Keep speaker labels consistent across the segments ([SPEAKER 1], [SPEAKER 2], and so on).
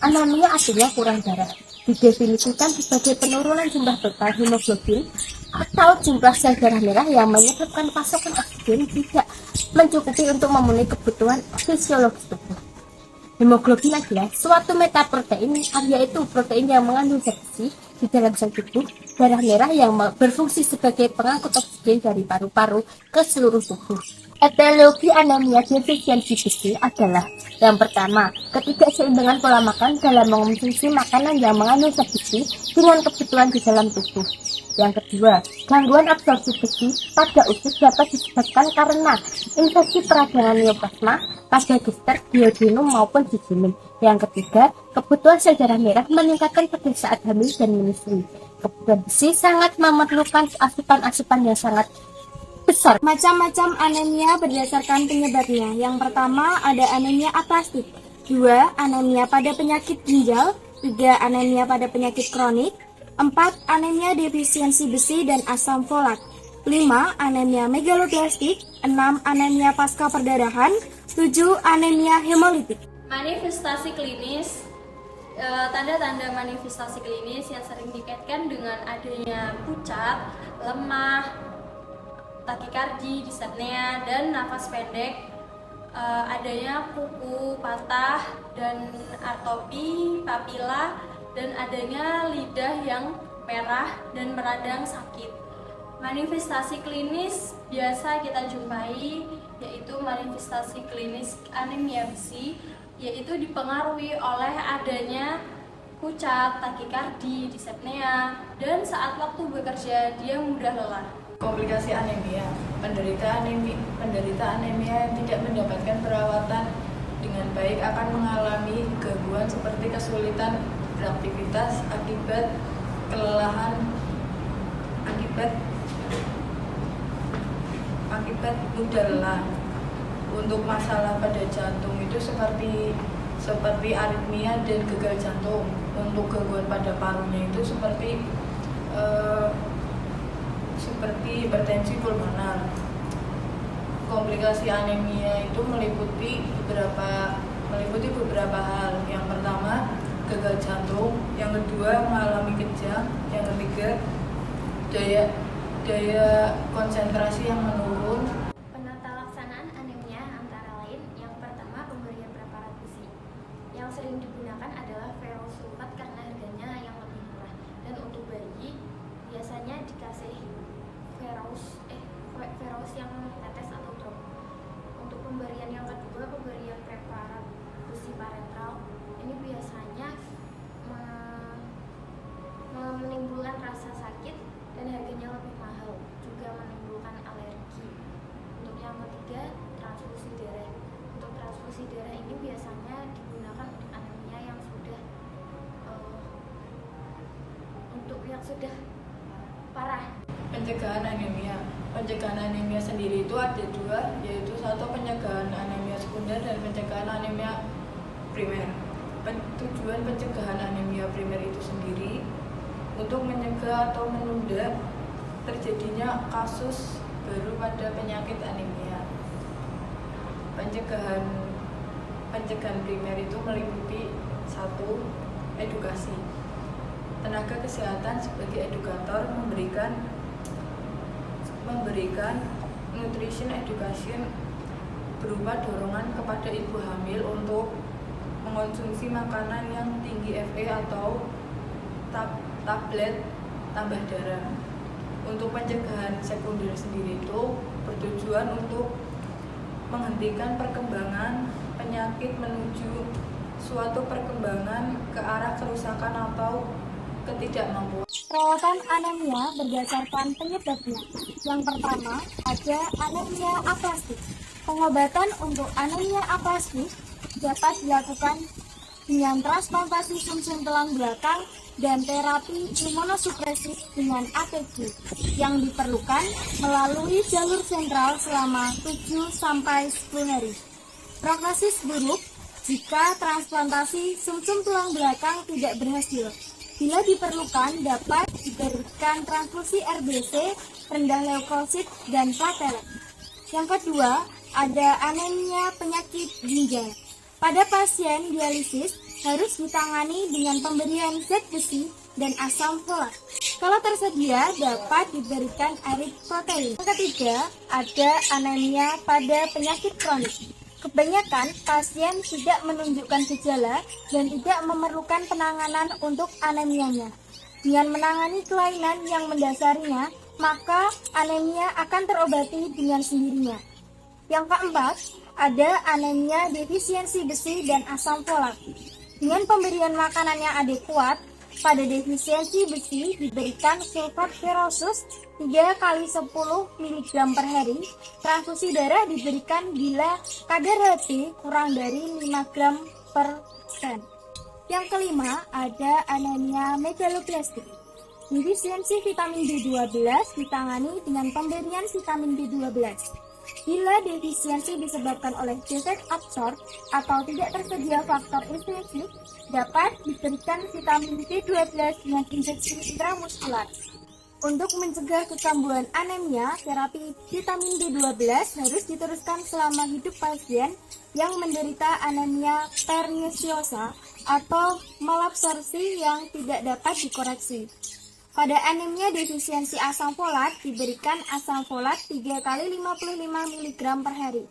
[SPEAKER 1] Anemia artinya kurang darah. Didefinisikan sebagai penurunan jumlah total hemoglobin atau jumlah sel darah merah yang menyebabkan pasokan oksigen tidak mencukupi untuk memenuhi kebutuhan fisiologis tubuh. Hemoglobin adalah suatu metaprotein, yaitu protein yang mengandung zat besi di dalam sel tubuh darah merah yang berfungsi sebagai pengangkut oksigen dari paru-paru ke seluruh tubuh. Etiologi anemia defisiensi besi adalah yang pertama, ketidakseimbangan pola makan dalam mengonsumsi makanan yang mengandung zat besi dengan kebutuhan di dalam tubuh. Yang kedua, gangguan absorpsi besi pada usus dapat disebabkan karena infeksi peradangan neoplasma pada gester, duodenum maupun jejunum. Yang ketiga, kebutuhan sel darah merah meningkatkan pada saat hamil dan menyusui. Kebutuhan besi sangat memerlukan asupan-asupan yang sangat besar.
[SPEAKER 2] Macam-macam anemia berdasarkan penyebabnya. Yang pertama ada anemia aplastik, 2 anemia pada penyakit ginjal, 3 anemia pada penyakit kronik, 4 anemia defisiensi besi dan asam folat, 5 anemia megaloblastik, 6 anemia pasca perdarahan, 7 anemia hemolitik.
[SPEAKER 3] Manifestasi klinis, tanda-tanda manifestasi klinis yang sering dikaitkan dengan adanya pucat, lemah, takikardi, dispnea, dan nafas pendek, adanya kuku patah dan atopi papila, dan adanya lidah yang merah dan meradang sakit. Manifestasi klinis biasa kita jumpai yaitu manifestasi klinis anemia besi, yaitu dipengaruhi oleh adanya pucat, takikardi, dispnea, dan saat waktu bekerja dia mudah lelah.
[SPEAKER 4] Komplikasi anemia, penderita anemia yang tidak mendapatkan perawatan dengan baik akan mengalami gangguan seperti kesulitan beraktivitas akibat kelelahan, akibat mudah lelah. Untuk masalah pada jantung itu seperti aritmia dan gagal jantung. Untuk gangguan pada parunya itu seperti hipertensi pulmoner. Komplikasi anemia itu meliputi beberapa hal. Yang pertama, gagal jantung. Yang kedua, mengalami kejang. Yang ketiga, daya konsentrasi yang menurun.
[SPEAKER 5] Penata laksanaan anemia antara lain yang pertama pemberian preparat besi. Yang sering digunakan adalah ferrous sulfat karena harganya yang lebih murah. Dan untuk bayi biasanya dikasih ferrous yang tetes atau drop. Untuk pemberian yang kedua, pemberian preparat besi parenteral. Ini biasanya menimbulkan rasa sakit dan harganya lebih mahal, juga menimbulkan alergi. Untuk yang ketiga, transfusi darah. Untuk transfusi darah ini biasanya digunakan untuk anemia yang sudah parah.
[SPEAKER 4] Pencegahan anemia sendiri itu ada dua, yaitu satu pencegahan anemia sekunder dan pencegahan anemia primer. Tujuan pencegahan anemia primer itu sendiri untuk mencegah atau menunda terjadinya kasus baru pada penyakit anemia. Pencegahan primer itu meliputi satu, edukasi. Tenaga kesehatan sebagai edukator memberikan nutrition education berupa dorongan kepada ibu hamil untuk mengonsumsi makanan yang tinggi Fe atau tablet tambah darah. Untuk pencegahan sekunder sendiri itu bertujuan untuk menghentikan perkembangan penyakit menuju suatu perkembangan ke arah kerusakan atau ketidakmampuan.
[SPEAKER 2] Perawatan anemia berdasarkan penyebabnya. Yang pertama ada anemia aplastik. Pengobatan untuk anemia aplastik dapat dilakukan dengan transplantasi sumsum tulang belakang dan terapi imunosupresif dengan ATG yang diperlukan melalui jalur sentral selama 7-10 hari. Prognosis buruk jika transplantasi sumsum tulang belakang tidak berhasil. Bila diperlukan, dapat diberikan transfusi RBC, rendah leukosit, dan platelet. Yang kedua, ada anemia penyakit ginjal. Pada pasien dialisis, harus ditangani dengan pemberian zat besi dan asam folat. Kalau tersedia, dapat diberikan eritropoietin. Yang ketiga, ada anemia pada penyakit kronik. Kebanyakan pasien tidak menunjukkan gejala dan tidak memerlukan penanganan untuk anemianya. Dengan menangani kelainan yang mendasarinya, maka anemia akan terobati dengan sendirinya. Yang keempat, ada anemia defisiensi besi dan asam folat. Dengan pemberian makanan yang adekuat, pada defisiensi besi diberikan sulfat ferosus 3 kali 10 mg per hari. Transfusi darah diberikan bila kadar Hb kurang dari 5 gram per sen. Yang kelima, ada anemia megaloblastik. Defisiensi vitamin B12 ditangani dengan pemberian vitamin B12. Bila defisiensi disebabkan oleh defek absorb atau tidak tersedia faktor intrinsik, dapat diberikan vitamin B12 dengan injeksi intramuskular. Untuk mencegah kekambuhan anemia, terapi vitamin B12 harus diteruskan selama hidup pasien yang menderita anemia pernisiosa atau malabsorpsi yang tidak dapat dikoreksi. Pada anemia defisiensi asam folat diberikan asam folat 3 kali 55 mg per hari.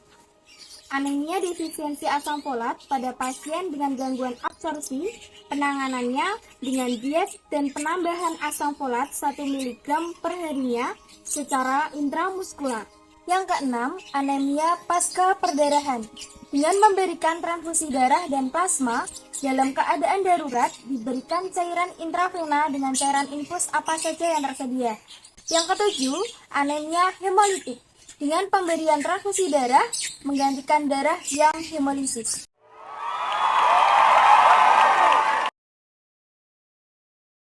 [SPEAKER 2] Anemia defisiensi asam folat pada pasien dengan gangguan absorpsi, penanganannya dengan diet dan penambahan asam folat 1 mg per harinya secara intramuskular. Yang keenam, anemia pasca perdarahan. Dengan memberikan transfusi darah dan plasma, dalam keadaan darurat diberikan cairan intravena dengan cairan infus apa saja yang tersedia. Yang ketujuh, anemia hemolitik. Dengan pemberian transfusi darah, menggantikan darah yang hemolisis.